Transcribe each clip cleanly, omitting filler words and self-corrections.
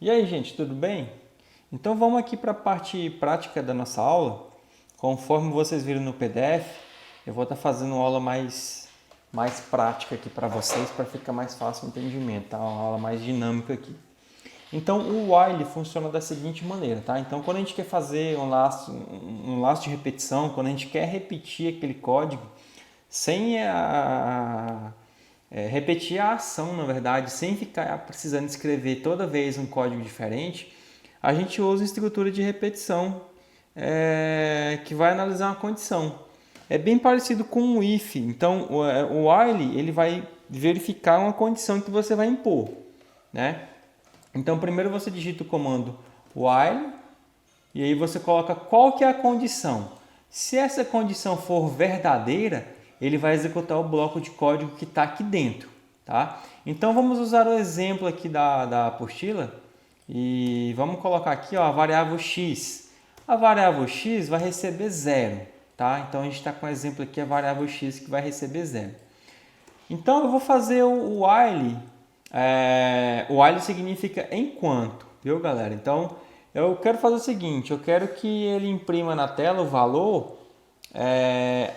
E aí, gente, tudo bem? Então vamos aqui para a parte prática da nossa aula. Conforme vocês viram no PDF, eu vou estar fazendo uma aula mais prática aqui para vocês, para ficar mais fácil o entendimento, tá? Uma aula mais dinâmica aqui. Então o while funciona da seguinte maneira, tá? Então quando a gente quer fazer um laço de repetição, quando a gente quer repetir aquele código sem repetir a ação, na verdade, sem ficar precisando escrever toda vez um código diferente, a gente usa a estrutura de repetição que vai analisar uma condição. É bem parecido com o if. Então, o while ele vai verificar uma condição que você vai impor, né? Então, primeiro você digita o comando while e aí você coloca qual que é a condição. Se essa condição for verdadeira, ele vai executar o bloco de código que está aqui dentro, tá? Então, vamos usar o exemplo aqui da apostila e vamos colocar aqui a variável x. A variável x vai receber 0, tá? Então, a gente está com o exemplo aqui, a variável x que vai receber 0. Então, eu vou fazer o while. O while significa enquanto, viu, galera? Então, eu quero fazer o seguinte, eu quero que ele imprima na tela o valor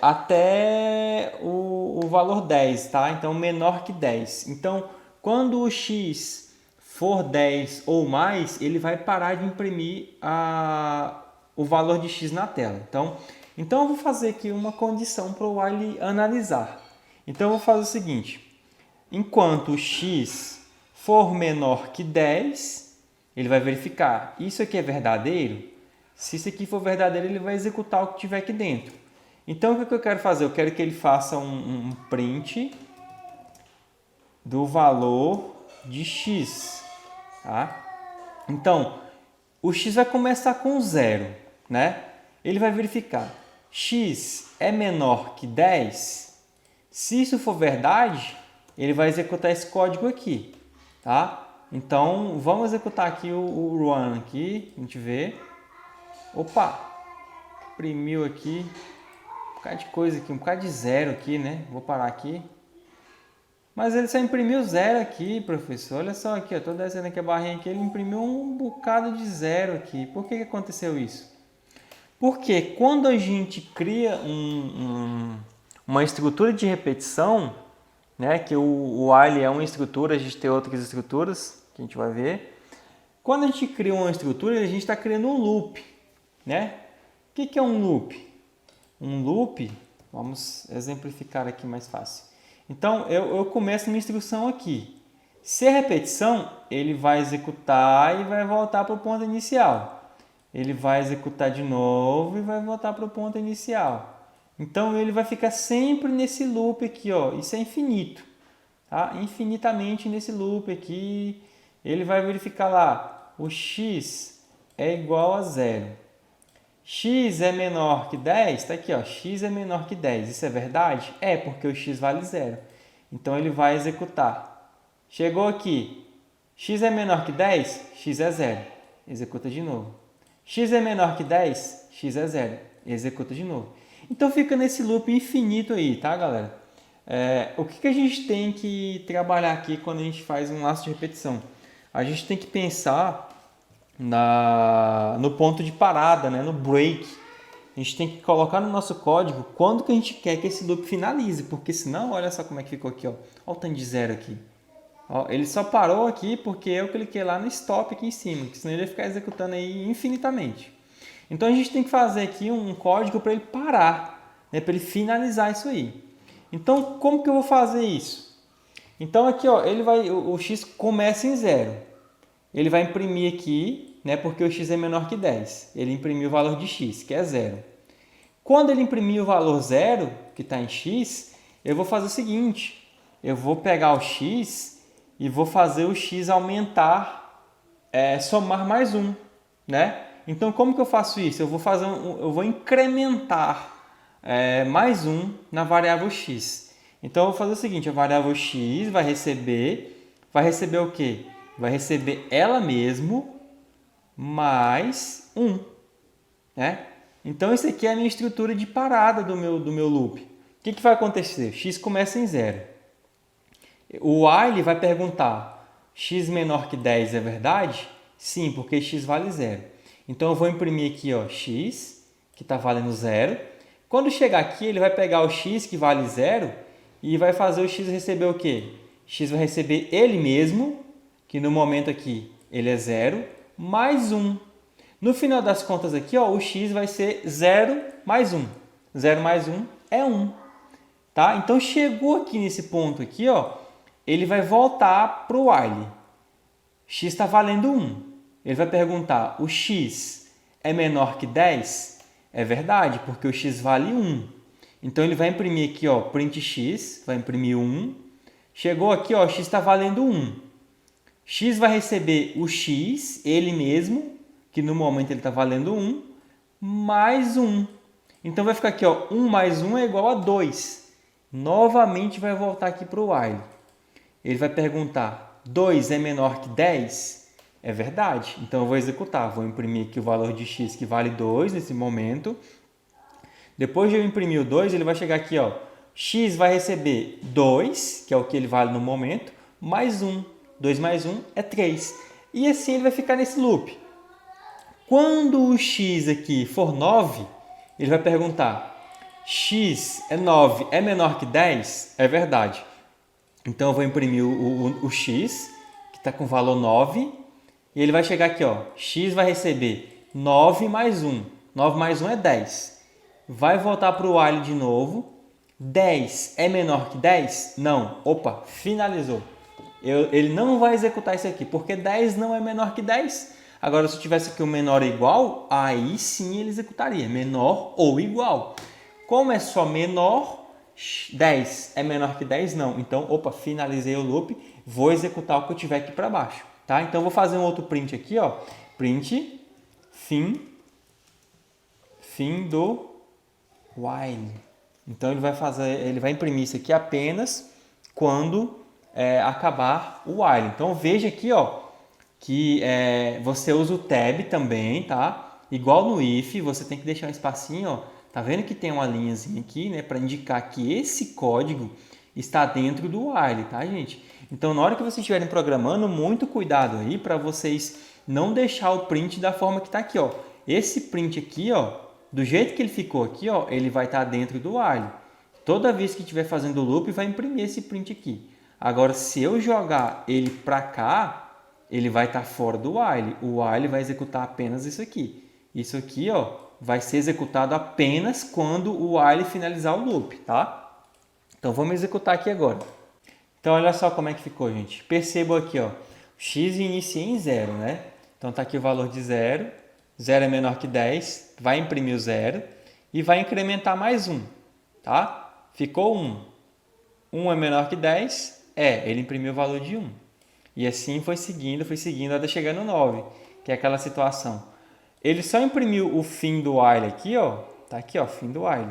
até o valor 10, tá? Então, menor que 10. Então, quando o x for 10 ou mais, ele vai parar de imprimir o valor de x na tela. Então eu vou fazer aqui uma condição para o while analisar. Então, eu vou fazer o seguinte. Enquanto o x for menor que 10, ele vai verificar. Isso aqui é verdadeiro? Se isso aqui for verdadeiro, ele vai executar o que tiver aqui dentro. Então, o que eu quero fazer? Eu quero que ele faça um print do valor de x. Tá? Então, o x vai começar com 0, né? Ele vai verificar. X é menor que 10? Se isso for verdade, ele vai executar esse código aqui, tá? Então, vamos executar aqui o run aqui, a gente vê. Opa, imprimiu aqui, um bocado de coisa aqui, um bocado de 0 aqui, né? Vou parar aqui. Mas ele só imprimiu 0 aqui, professor. Olha só aqui, estou descendo aqui a barrinha aqui, ele imprimiu um bocado de 0 aqui. Por que aconteceu isso? Porque quando a gente cria uma estrutura de repetição, né, que o while é uma estrutura, a gente tem outras estruturas que a gente vai ver. Quando a gente cria uma estrutura, a gente está criando um loop, né? O que é um loop? Um loop, vamos exemplificar aqui mais fácil. Então, eu começo minha instrução aqui. Se é repetição, ele vai executar e vai voltar para o ponto inicial. Ele vai executar de novo e vai voltar para o ponto inicial. Então, ele vai ficar sempre nesse loop aqui, ó. Isso é infinito, tá? Infinitamente nesse loop aqui. Ele vai verificar lá, o x é igual a 0. X é menor que 10? Está aqui, ó, x é menor que 10. Isso é verdade? É, porque o x vale 0. Então, ele vai executar. Chegou aqui, x é menor que 10? X é 0. Executa de novo. X é menor que 10? X é 0. Executa de novo. Então, fica nesse loop infinito aí, tá, galera? O que a gente tem que trabalhar aqui quando a gente faz um laço de repetição? A gente tem que pensar no ponto de parada, né? No break. A gente tem que colocar no nosso código quando que a gente quer que esse loop finalize, porque senão, olha só como é que ficou aqui, ó. Olha o tanto de 0 aqui. Ó, ele só parou aqui porque eu cliquei lá no stop aqui em cima, que senão ele ia ficar executando aí infinitamente. Então, a gente tem que fazer aqui um código para ele parar, né? Para ele finalizar isso aí. Então, como que eu vou fazer isso? Então, aqui, ó, o x começa em 0. Ele vai imprimir aqui, né, porque o x é menor que 10. Ele imprimiu o valor de x, que é 0. Quando ele imprimir o valor 0, que está em x, eu vou fazer o seguinte. Eu vou pegar o x e vou fazer o x aumentar, somar mais 1, né? Então, como que eu faço isso? Eu vou incrementar mais 1 na variável x. Então, eu vou fazer o seguinte, a variável x vai receber o quê? Vai receber ela mesmo mais 1, né? Então, isso aqui é a minha estrutura de parada do meu loop. O que vai acontecer? X começa em 0. O while vai perguntar, x menor que 10 é verdade? Sim, porque x vale 0. Então eu vou imprimir aqui, ó, x, que está valendo 0. Quando chegar aqui, ele vai pegar o x, que vale 0, e vai fazer o x receber o quê? X vai receber ele mesmo, que no momento aqui ele é 0, mais 1. No final das contas aqui, ó, o x vai ser 0 mais 1. 0 mais 1 é 1. Tá? Então, chegou aqui nesse ponto aqui, ó, ele vai voltar para o while. X está valendo 1. Ele vai perguntar, o x é menor que 10? É verdade, porque o x vale 1. Então, ele vai imprimir aqui, ó, print x, vai imprimir 1. Chegou aqui, ó, x está valendo 1. X vai receber o x, ele mesmo, que no momento ele está valendo 1, mais 1. Então, vai ficar aqui, ó, 1 mais 1 é igual a 2. Novamente vai voltar aqui para o while. Ele vai perguntar, 2 é menor que 10? É verdade. Então, eu vou executar. Vou imprimir aqui o valor de x, que vale 2 nesse momento. Depois de eu imprimir o 2, ele vai chegar aqui, ó, x vai receber 2, que é o que ele vale no momento, mais 1. 2 mais 1 é 3. E assim ele vai ficar nesse loop. Quando o x aqui for 9, ele vai perguntar, x é 9, é menor que 10? É verdade. Então, eu vou imprimir o x, que está com valor 9, e ele vai chegar aqui, ó, x vai receber 9 mais 1. 9 mais 1 é 10. Vai voltar para o while de novo. 10 é menor que 10? Não. Opa, finalizou. Ele não vai executar isso aqui, porque 10 não é menor que 10. Agora, se eu tivesse aqui o menor ou igual, aí sim ele executaria. Menor ou igual. Como é só menor, 10 é menor que 10? Não. Então, opa, finalizei o loop. Vou executar o que eu tiver aqui para baixo. Tá? Então, eu vou fazer um outro print aqui. Ó. Print, fim do while. Então, ele vai imprimir isso aqui apenas quando acabar o while. Então, veja aqui, ó, que você usa o tab também, tá? Igual no if, você tem que deixar um espacinho, ó. Tá vendo que tem uma linhazinha aqui, né, para indicar que esse código está dentro do while, tá, gente? Então, na hora que vocês estiverem programando, muito cuidado aí para vocês não deixar o print da forma que está aqui, ó. Esse print aqui, ó, do jeito que ele ficou aqui, ó, ele vai estar dentro do while. Toda vez que estiver fazendo o loop, vai imprimir esse print aqui. Agora, se eu jogar ele para cá, ele vai estar fora do while. O while vai executar apenas isso aqui. Isso aqui, ó, vai ser executado apenas quando o while finalizar o loop, tá? Então, vamos executar aqui agora. Então, olha só como é que ficou, gente. Percebam aqui, ó, x inicia em 0, né? Então, está aqui o valor de 0. 0 é menor que 10, vai imprimir o 0 e vai incrementar mais 1, tá? Ficou 1. 1 é menor que 10? Ele imprimiu o valor de 1. E assim foi seguindo até chegar no 9, que é aquela situação. Ele só imprimiu o fim do while aqui, ó. Tá aqui, ó, fim do while.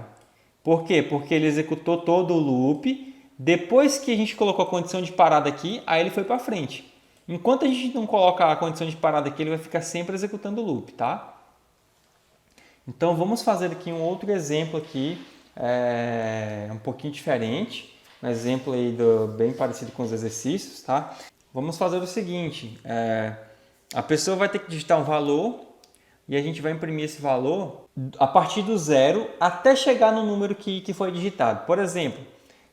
Por quê? Porque ele executou todo o loop. Depois que a gente colocou a condição de parada aqui, aí ele foi para frente. Enquanto a gente não colocar a condição de parada aqui, ele vai ficar sempre executando o loop, tá? Então, vamos fazer aqui um outro exemplo aqui, um pouquinho diferente. Um exemplo aí bem parecido com os exercícios, tá? Vamos fazer o seguinte, a pessoa vai ter que digitar um valor e a gente vai imprimir esse valor a partir do 0 até chegar no número que foi digitado. Por exemplo,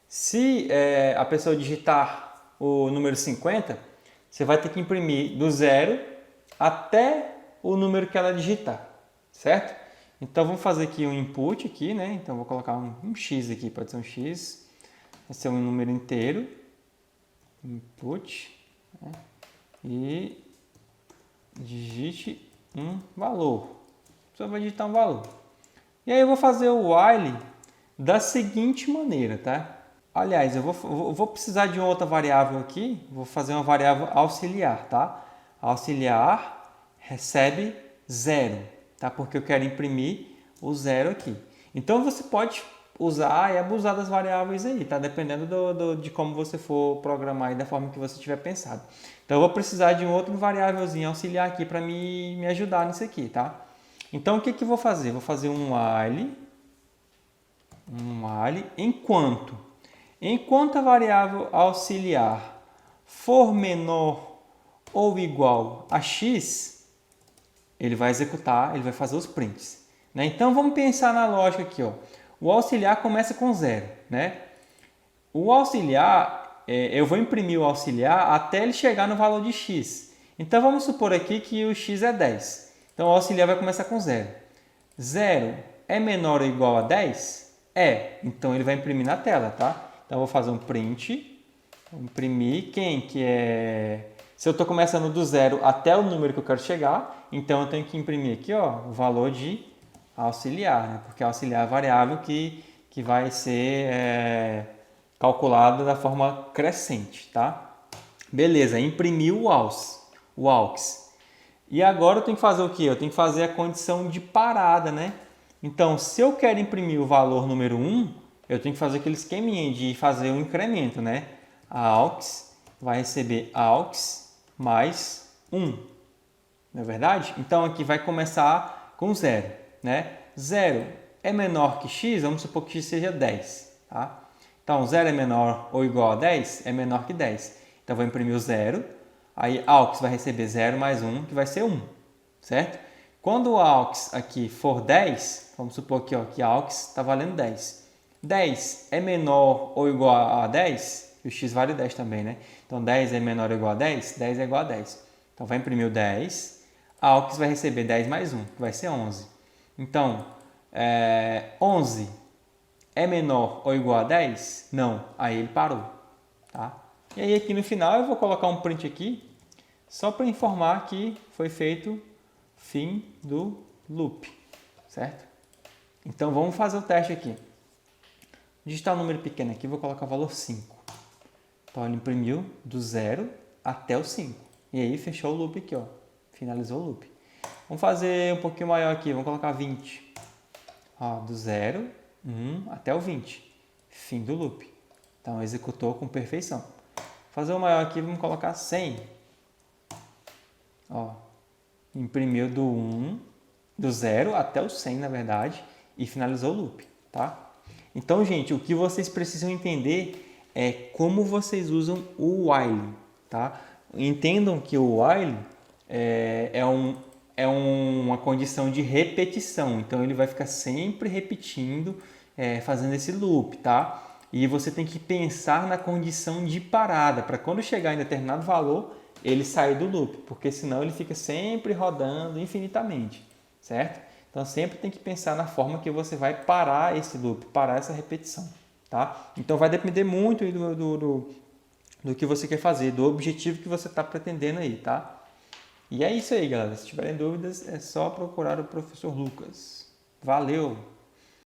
se a pessoa digitar o número 50, você vai ter que imprimir do 0 até o número que ela digitar, certo? Então, vamos fazer aqui um input aqui, né? Então, vou colocar um x aqui, pode ser um x, vai ser um número inteiro, input, né? E digite um valor. Só vai digitar um valor. E aí, eu vou fazer o while da seguinte maneira, tá? Aliás, eu vou precisar de uma outra variável aqui. Vou fazer uma variável auxiliar, tá? Auxiliar recebe 0, tá? Porque eu quero imprimir o 0 aqui. Então, você pode usar e abusar das variáveis aí, tá? Dependendo de como você for programar e da forma que você tiver pensado. Então, eu vou precisar de um outro variávelzinho auxiliar aqui para me ajudar nisso aqui, tá? Então, o que eu vou fazer? Vou fazer um while enquanto a variável auxiliar for menor ou igual a x, ele vai executar, ele vai fazer os prints. Né? Então, vamos pensar na lógica aqui. Ó. O auxiliar começa com 0. Né? O auxiliar, eu vou imprimir o auxiliar até ele chegar no valor de x. Então, vamos supor aqui que o x é 10. Então, o auxiliar vai começar com 0. 0 é menor ou igual a 10? É. Então, ele vai imprimir na tela, tá? Então, eu vou fazer um print. Vou imprimir quem que é... Se eu estou começando do 0 até o número que eu quero chegar, então eu tenho que imprimir aqui ó, o valor de auxiliar, né? Porque auxiliar é a variável que vai ser calculada da forma crescente, tá? Beleza, imprimi o aux. E agora eu tenho que fazer o quê? Eu tenho que fazer a condição de parada, né? Então, se eu quero imprimir o valor número 1, eu tenho que fazer aquele esqueminha de fazer um incremento, né? A aux vai receber aux mais 1, não é verdade? Então, aqui vai começar com 0, né? 0 é menor que x, vamos supor que x seja 10, tá? Então, 0 é menor ou igual a 10, é menor que 10. Então, vou imprimir o 0, aí aux vai receber 0 mais 1, que vai ser 1, certo? Quando o aux aqui for 10, vamos supor aqui, ó, que aux está valendo 10. 10 é menor ou igual a 10, e o x vale 10 também, né? Então, 10 é menor ou igual a 10, 10 é igual a 10. Então, vai imprimir o 10, a aux vai receber 10 mais 1, que vai ser 11. Então, 11 é menor ou igual a 10? Não, aí ele parou, tá? E aí aqui no final eu vou colocar um print aqui, só para informar que foi feito fim do loop, certo? Então, vamos fazer o teste aqui. Digitar um número pequeno aqui, vou colocar o valor 5. Então, ele imprimiu do 0 até o 5. E aí, fechou o loop aqui, ó. Finalizou o loop. Vamos fazer um pouquinho maior aqui, vamos colocar 20. Ó, do 0, 1 até o 20. Fim do loop. Então, executou com perfeição. Vou fazer o maior aqui, vamos colocar 100. Ó, imprimiu do 0 até o 100, na verdade, e finalizou o loop, tá? Então, gente, o que vocês precisam entender é como vocês usam o while, tá? Entendam que o while é uma condição de repetição, então ele vai ficar sempre repetindo, fazendo esse loop, tá? E você tem que pensar na condição de parada, para quando chegar em determinado valor, ele sair do loop, porque senão ele fica sempre rodando infinitamente, certo? Então, sempre tem que pensar na forma que você vai parar esse loop, parar essa repetição, tá? Então, vai depender muito do que você quer fazer, do objetivo que você está pretendendo aí, tá? E é isso aí, galera. Se tiverem dúvidas, é só procurar o professor Lucas. Valeu!